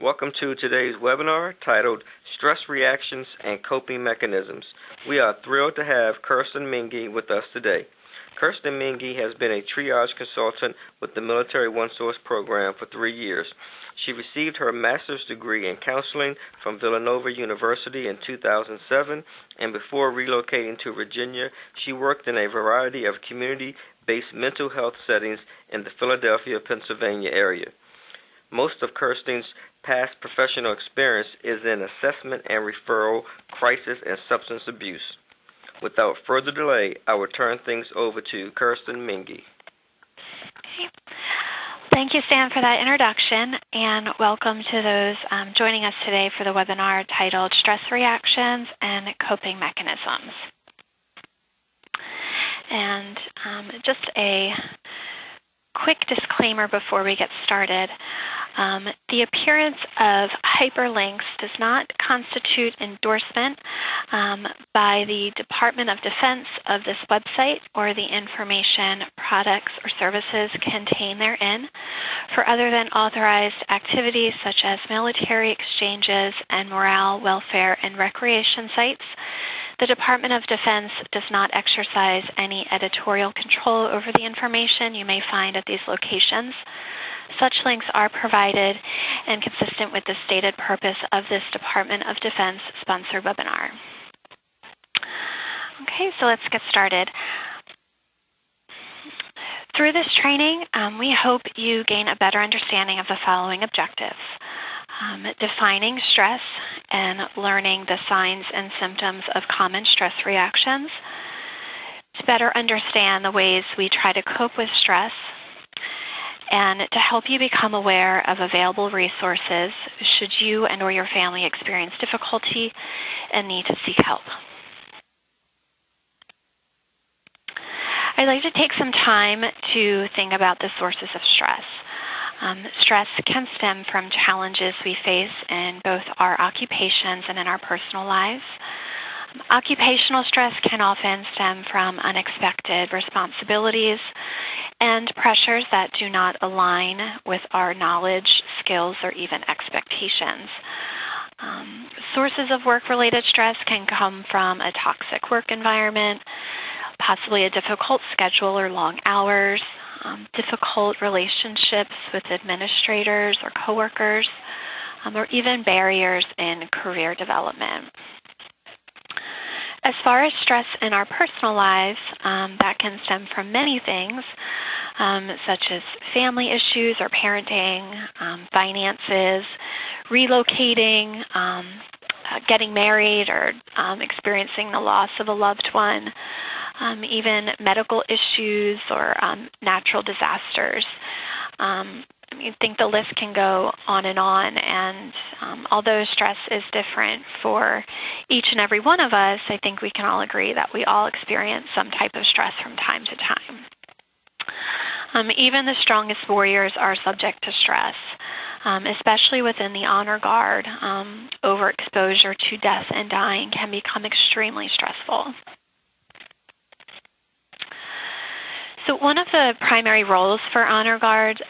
Welcome to today's webinar titled Stress Reactions and Coping Mechanisms. We are thrilled to have Kirsten Mingy with us today. Kirsten Mingy has been a triage consultant with the Military OneSource program for 3 years. She received her master's degree in counseling from Villanova University in 2007, and before relocating to Virginia, she worked in a variety of community-based mental health settings in the Philadelphia, Pennsylvania area. Most of Kirsten's past professional experience is in assessment and referral, crisis, and substance abuse. Without further delay, I will turn things over to Kirsten Mingy. Thank you, Stan, for that introduction, and welcome to those joining us today for the webinar titled Stress Reactions and Coping Mechanisms. And just a quick disclaimer before we get started. The appearance of hyperlinks does not constitute endorsement by the Department of Defense of this website or the information, products, or services contained therein for other than authorized activities such as military exchanges and morale, welfare, and recreation sites. The Department of Defense does not exercise any editorial control over the information you may find at these locations. Such links are provided and consistent with the stated purpose of this Department of Defense sponsored webinar. Okay, so let's get started. Through this training, we hope you gain a better understanding of the following objectives. Defining stress and learning the signs and symptoms of common stress reactions, to better understand the ways we try to cope with stress, and to help you become aware of available resources should you and or your family experience difficulty and need to seek help. I'd like to take some time to think about the sources of stress. Stress can stem from challenges we face in both our occupations and in our personal lives. Occupational stress can often stem from unexpected responsibilities and pressures that do not align with our knowledge, skills, or even expectations. Sources of work-related stress can come from a toxic work environment, possibly a difficult schedule or long hours, difficult relationships with administrators or coworkers, or even barriers in career development. As far as stress in our personal lives, that can stem from many things, such as family issues or parenting, finances, relocating, getting married, or experiencing the loss of a loved one, even medical issues or natural disasters. I think the list can go on, and although stress is different for each and every one of us, I think we can all agree that we all experience some type of stress from time to time. Even the strongest warriors are subject to stress, especially within the honor guard. Overexposure to death and dying can become extremely stressful. So one of the primary roles for honor guard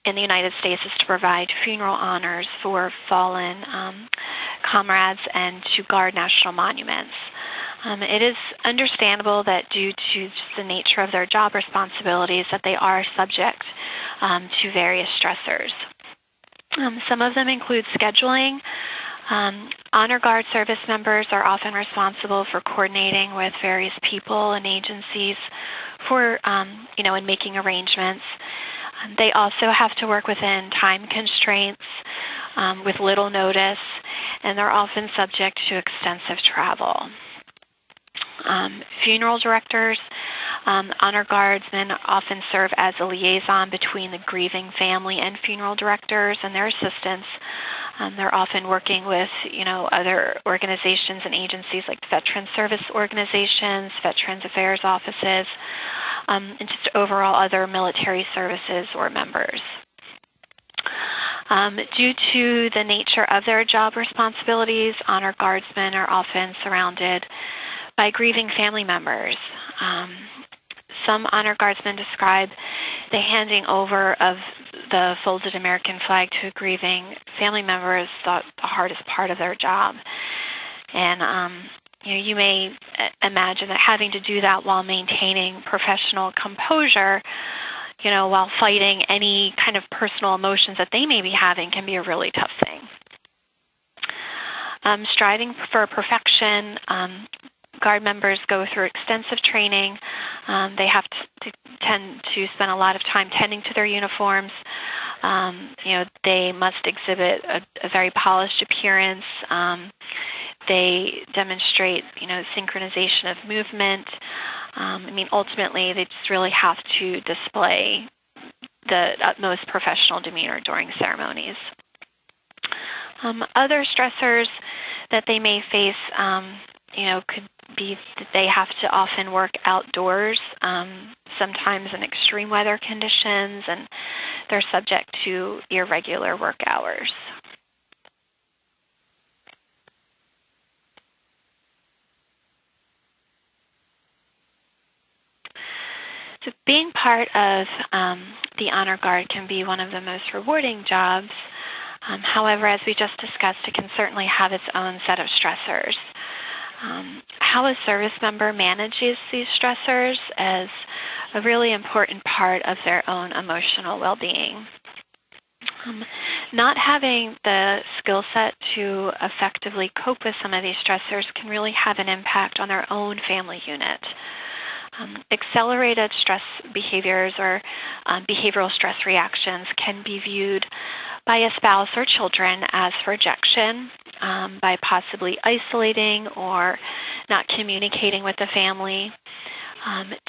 in the United States is to provide funeral honors for fallen comrades and to guard national monuments. It is understandable that due to just the nature of their job responsibilities that they are subject to various stressors. Some of them include scheduling. Honor Guard service members are often responsible for coordinating with various people and agencies for, in making arrangements. They also have to work within time constraints with little notice, and they're often subject to extensive travel. Funeral directors, honor guardsmen often serve as a liaison between the grieving family and funeral directors and their assistants. They're often working with, other organizations and agencies like veteran service organizations, Veterans Affairs offices, and just overall other military services or members. Due to the nature of their job responsibilities, honor guardsmen are often surrounded by grieving family members. Some honor guardsmen describe the handing over of the folded American flag to a grieving family member is the hardest part of their job. And you may imagine that having to do that while maintaining professional composure, while fighting any kind of personal emotions that they may be having, can be a really tough thing. Striving for perfection, Guard members go through extensive training. They have to tend to spend a lot of time tending to their uniforms. They must exhibit a very polished appearance. They demonstrate, synchronization of movement. Ultimately, they just really have to display the utmost professional demeanor during ceremonies. Other stressors that they may face, could be that they have to often work outdoors, sometimes in extreme weather conditions, and they're subject to irregular work hours. So being part of the Honor Guard can be one of the most rewarding jobs. However, as we just discussed, it can certainly have its own set of stressors. How a service member manages these stressors is a really important part of their own emotional well-being. Not having the skill set to effectively cope with some of these stressors can really have an impact on their own family unit. Accelerated stress behaviors or behavioral stress reactions can be viewed by a spouse or children as rejection, by possibly isolating or not communicating with the family.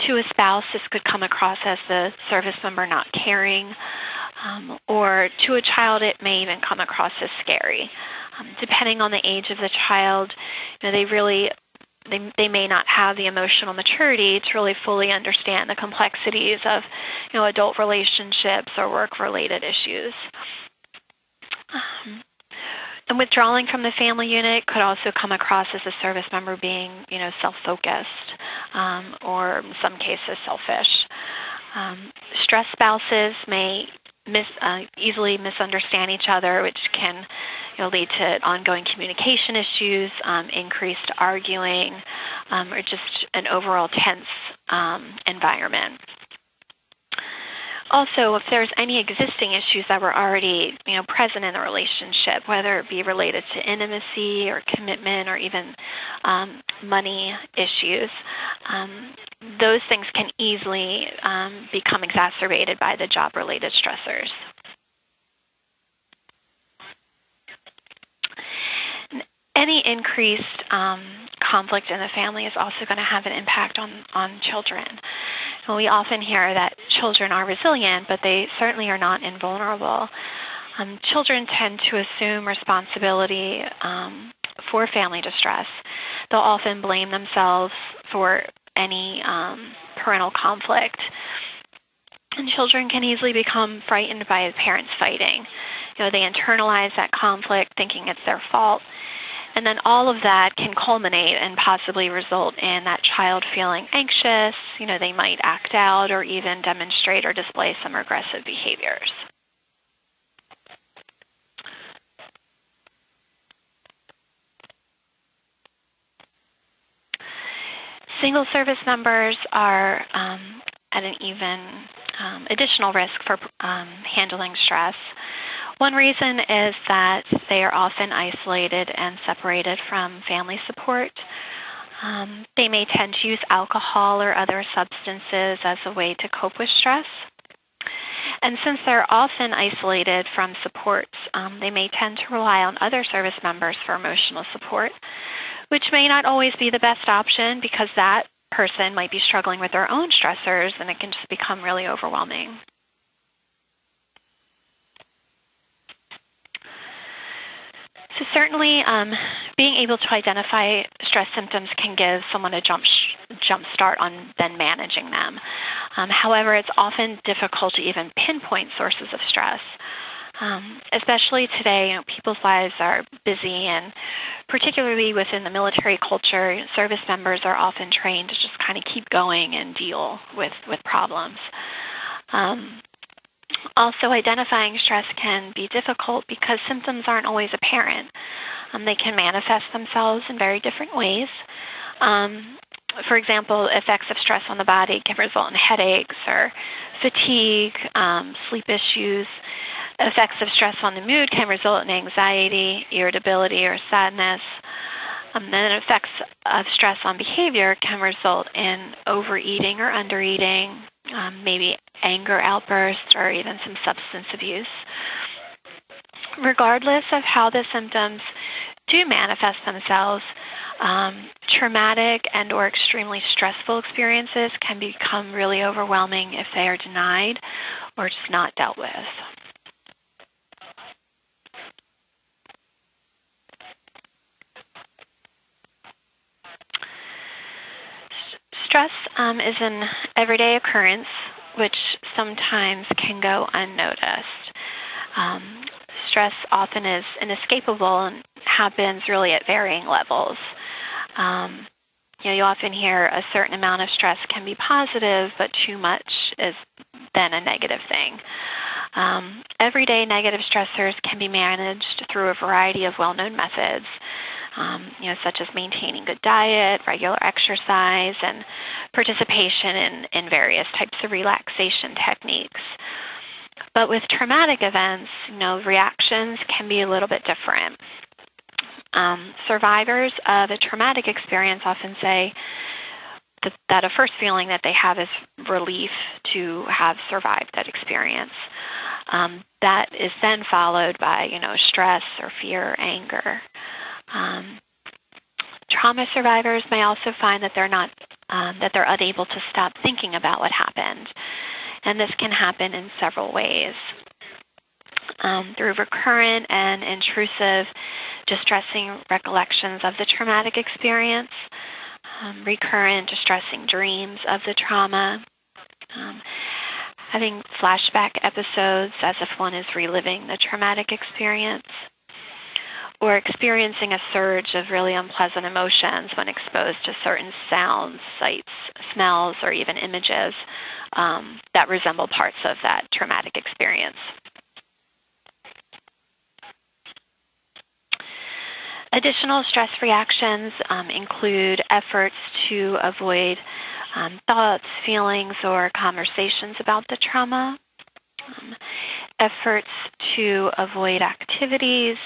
To a spouse, this could come across as the service member not caring, or to a child, it may even come across as scary. Depending on the age of the child, they may not have the emotional maturity to really fully understand the complexities of, adult relationships or work-related issues. And withdrawing from the family unit could also come across as a service member being, self-focused, or in some cases selfish. Stressed spouses may easily misunderstand each other, which can lead to ongoing communication issues, increased arguing, or just an overall tense environment. Also, if there's any existing issues that were already, present in the relationship, whether it be related to intimacy or commitment or even money issues, those things can easily become exacerbated by the job-related stressors. Any increased conflict in the family is also going to have an impact on children. We often hear that children are resilient, but they certainly are not invulnerable. Children tend to assume responsibility for family distress. They'll often blame themselves for any parental conflict. And children can easily become frightened by parents fighting. They internalize that conflict, thinking it's their fault. And then all of that can culminate and possibly result in that child feeling anxious. They might act out or even demonstrate or display some aggressive behaviors. Single service members are at an even additional risk for handling stress. One reason is that they are often isolated and separated from family support. They may tend to use alcohol or other substances as a way to cope with stress. And since they're often isolated from supports, they may tend to rely on other service members for emotional support, which may not always be the best option because that person might be struggling with their own stressors, and it can just become really overwhelming. So certainly, being able to identify stress symptoms can give someone a jump start on then managing them. However, it's often difficult to even pinpoint sources of stress. Especially today, people's lives are busy, and particularly within the military culture, service members are often trained to just kind of keep going and deal with problems. Also, identifying stress can be difficult because symptoms aren't always apparent. They can manifest themselves in very different ways. For example, effects of stress on the body can result in headaches or fatigue, sleep issues. Effects of stress on the mood can result in anxiety, irritability, or sadness. Then effects of stress on behavior can result in overeating or undereating, maybe anger outbursts, or even some substance abuse. Regardless of how the symptoms do manifest themselves, traumatic and or extremely stressful experiences can become really overwhelming if they are denied or just not dealt with. Stress is an everyday occurrence which sometimes can go unnoticed. Stress often is inescapable and happens really at varying levels. You often hear a certain amount of stress can be positive, but too much is then a negative thing. Everyday negative stressors can be managed through a variety of well-known methods, such as maintaining good diet, regular exercise, and participation in various types of relaxation techniques. But with traumatic events, reactions can be a little bit different. Survivors of a traumatic experience often say that a first feeling that they have is relief to have survived that experience. That is then followed by, stress or fear or anger. Trauma survivors may also find that they're unable to stop thinking about what happened, and this can happen in several ways. Through recurrent and intrusive, distressing recollections of the traumatic experience, recurrent, distressing dreams of the trauma, having flashback episodes as if one is reliving the traumatic experience, or experiencing a surge of really unpleasant emotions when exposed to certain sounds, sights, smells, or even images that resemble parts of that traumatic experience. Additional stress reactions include efforts to avoid thoughts, feelings, or conversations about the trauma, efforts to avoid activities,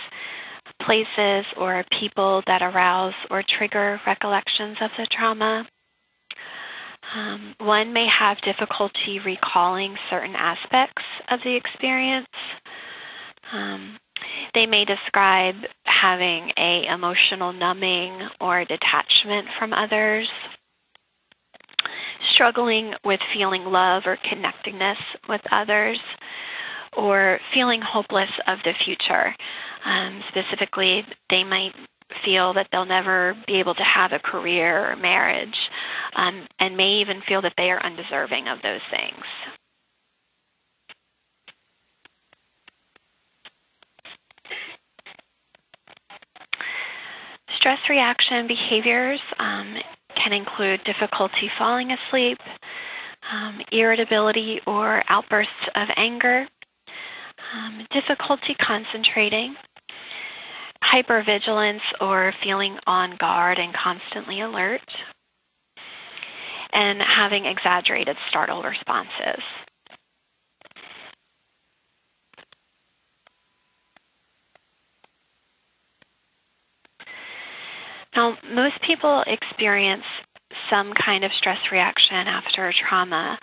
places, or people that arouse or trigger recollections of the trauma. One may have difficulty recalling certain aspects of the experience. They may describe having an emotional numbing or detachment from others, struggling with feeling love or connectedness with others, or feeling hopeless of the future. Specifically, they might feel that they'll never be able to have a career or marriage, and may even feel that they are undeserving of those things. Stress reaction behaviors can include difficulty falling asleep, irritability or outbursts of anger, difficulty concentrating, hypervigilance or feeling on guard and constantly alert, and having exaggerated startle responses. Now, most people experience some kind of stress reaction after a trauma.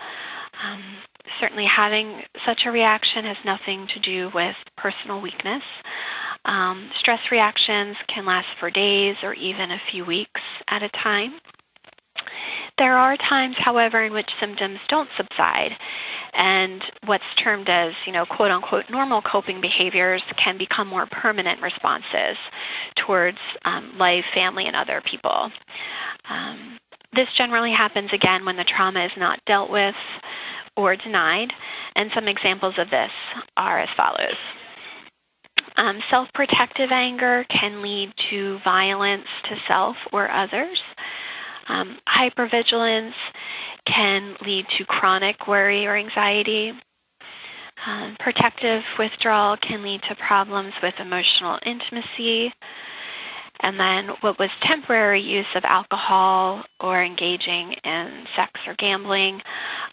Certainly having such a reaction has nothing to do with personal weakness. Stress reactions can last for days or even a few weeks at a time. There are times, however, in which symptoms don't subside, and what's termed as, quote-unquote, normal coping behaviors can become more permanent responses towards life, family, and other people. This generally happens, again, when the trauma is not dealt with or denied, and some examples of this are as follows. Self-protective anger can lead to violence to self or others. Hypervigilance can lead to chronic worry or anxiety. Protective withdrawal can lead to problems with emotional intimacy. And then what was temporary use of alcohol or engaging in sex or gambling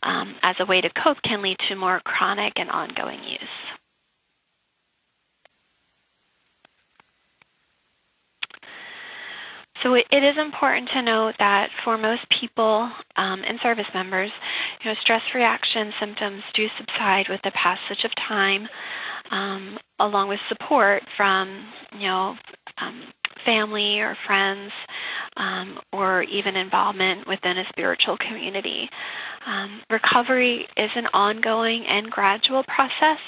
as a way to cope can lead to more chronic and ongoing use. So it is important to note that for most people and service members, stress reaction symptoms do subside with the passage of time, along with support from, family or friends, or even involvement within a spiritual community. Recovery is an ongoing and gradual process.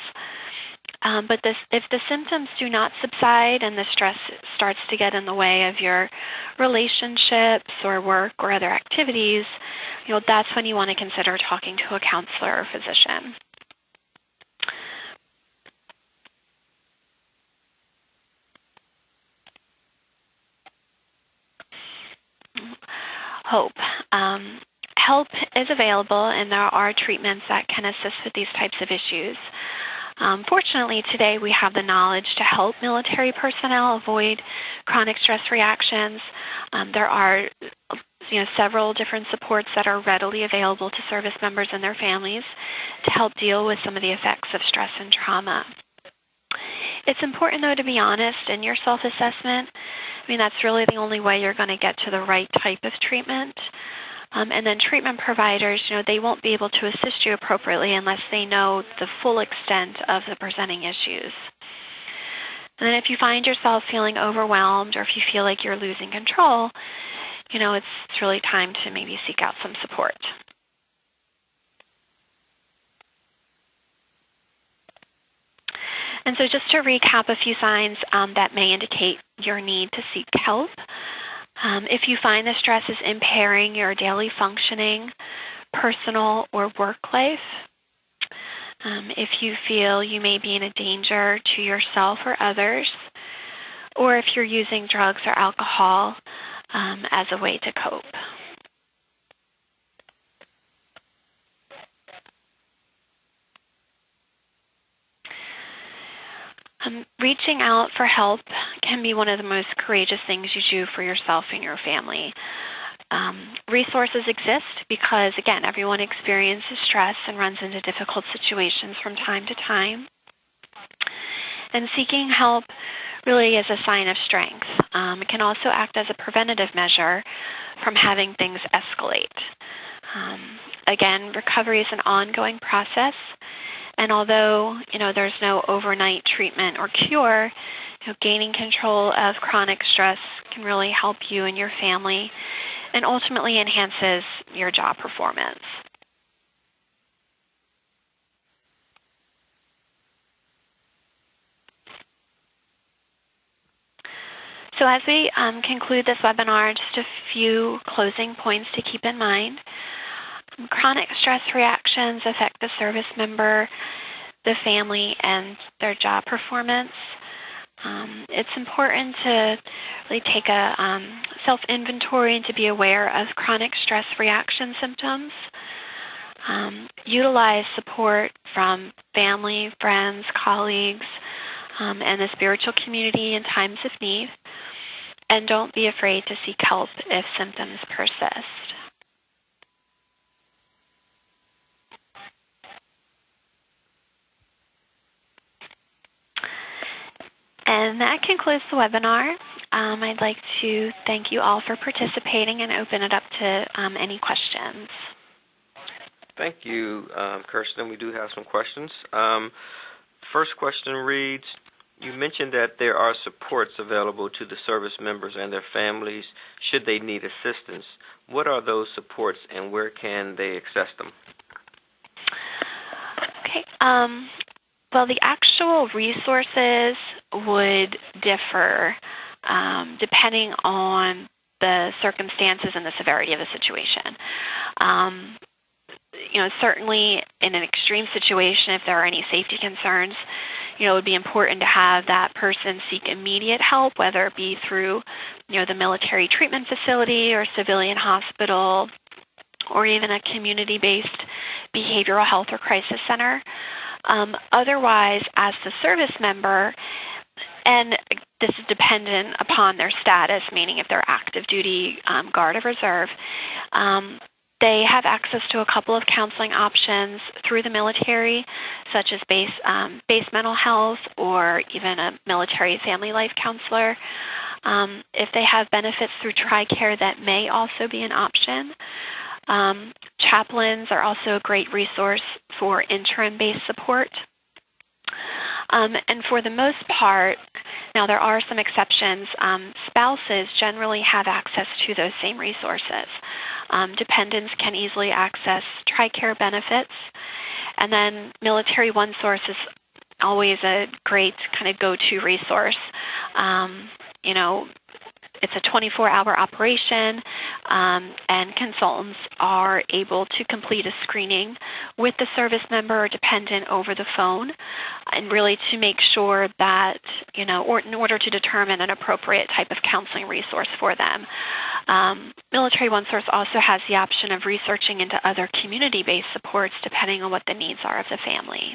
But if the symptoms do not subside and the stress starts to get in the way of your relationships or work or other activities, that's when you want to consider talking to a counselor or physician. Hope. Help is available, and there are treatments that can assist with these types of issues. Fortunately, today we have the knowledge to help military personnel avoid chronic stress reactions. There are several different supports that are readily available to service members and their families to help deal with some of the effects of stress and trauma. It's important, though, to be honest in your self-assessment. That's really the only way you're going to get to the right type of treatment. And then treatment providers, they won't be able to assist you appropriately unless they know the full extent of the presenting issues. And then if you find yourself feeling overwhelmed or if you feel like you're losing control, it's really time to maybe seek out some support. And so just to recap a few signs that may indicate your need to seek help. If you find the stress is impairing your daily functioning, personal or work life, if you feel you may be in a danger to yourself or others, or if you're using drugs or alcohol as a way to cope. Reaching out for help can be one of the most courageous things you do for yourself and your family. Resources exist because, again, everyone experiences stress and runs into difficult situations from time to time. And seeking help really is a sign of strength. It can also act as a preventative measure from having things escalate. Again, recovery is an ongoing process. And although, there's no overnight treatment or cure, gaining control of chronic stress can really help you and your family and ultimately enhances your job performance. So as we conclude this webinar, just a few closing points to keep in mind. Chronic stress reactions affect the service member, the family, and their job performance. It's important to really take a self-inventory and to be aware of chronic stress reaction symptoms. Utilize support from family, friends, colleagues, and the spiritual community in times of need. And don't be afraid to seek help if symptoms persist. And that concludes the webinar. I'd like to thank you all for participating and open it up to any questions. Thank you, Kirsten. We do have some questions. First question reads, you mentioned that there are supports available to the service members and their families should they need assistance. What are those supports and where can they access them? Okay. Well, the actual resources would differ depending on the circumstances and the severity of the situation. Certainly in an extreme situation, if there are any safety concerns, it would be important to have that person seek immediate help, whether it be through, the military treatment facility or civilian hospital or even a community-based behavioral health or crisis center. Otherwise, as the service member, and this is dependent upon their status, meaning if they're active duty, Guard or Reserve, they have access to a couple of counseling options through the military, such as base mental health or even a military family life counselor. If they have benefits through TRICARE, that may also be an option. Chaplains are also a great resource for interim-based support. And for the most part, now there are some exceptions, spouses generally have access to those same resources. Dependents can easily access TRICARE benefits. And then Military OneSource is always a great kind of go-to resource. It's a 24-hour operation, and consultants are able to complete a screening with the service member or dependent over the phone, and really to make sure that, or in order to determine an appropriate type of counseling resource for them. Military OneSource also has the option of researching into other community-based supports depending on what the needs are of the family.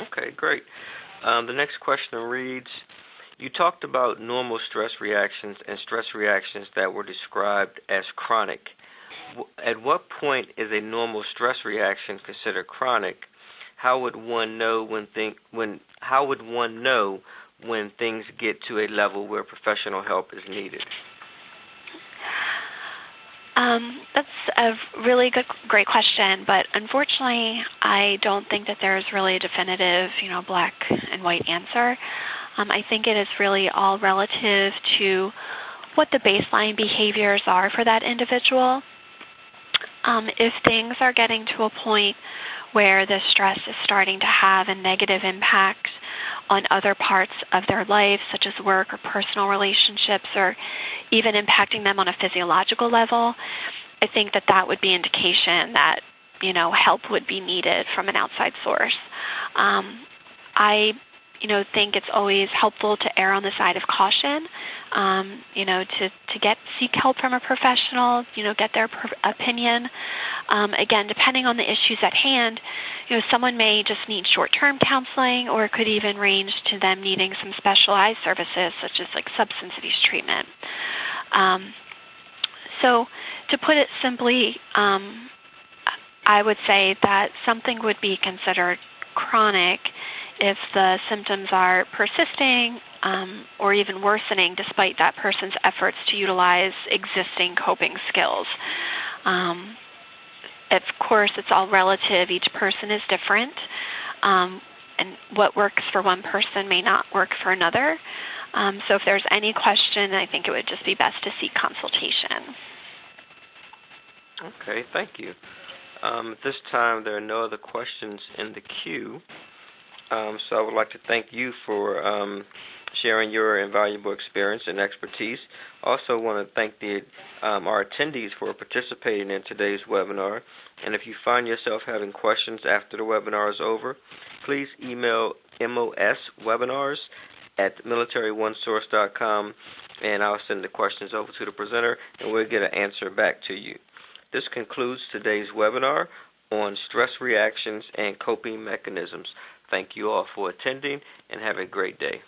Okay, great. The next question reads, you talked about normal stress reactions and stress reactions that were described as chronic. At what point is a normal stress reaction considered chronic? How would one know when things get to a level where professional help is needed? That's a really great question, but unfortunately, I don't think that there's really a definitive, black and white answer. I think it is really all relative to what the baseline behaviors are for that individual. If things are getting to a point where the stress is starting to have a negative impact on other parts of their life, such as work or personal relationships, or even impacting them on a physiological level, I think that would be indication that, help would be needed from an outside source. I think it's always helpful to err on the side of caution, to seek help from a professional, get their opinion. Again, depending on the issues at hand, someone may just need short-term counseling, or it could even range to them needing some specialized services, such as like substance abuse treatment. So to put it simply, I would say that something would be considered chronic if the symptoms are persisting or even worsening despite that person's efforts to utilize existing coping skills. Of course, it's all relative. Each person is different, and what works for one person may not work for another. So if there's any question, I think it would just be best to seek consultation. Okay, thank you. At this time, there are no other questions in the queue. So I would like to thank you for sharing your invaluable experience and expertise. Also want to thank our attendees for participating in today's webinar. And if you find yourself having questions after the webinar is over, please email moswebinars@militaryonesource.com, and I'll send the questions over to the presenter, and we'll get an answer back to you. This concludes today's webinar on stress reactions and coping mechanisms. Thank you all for attending, and have a great day.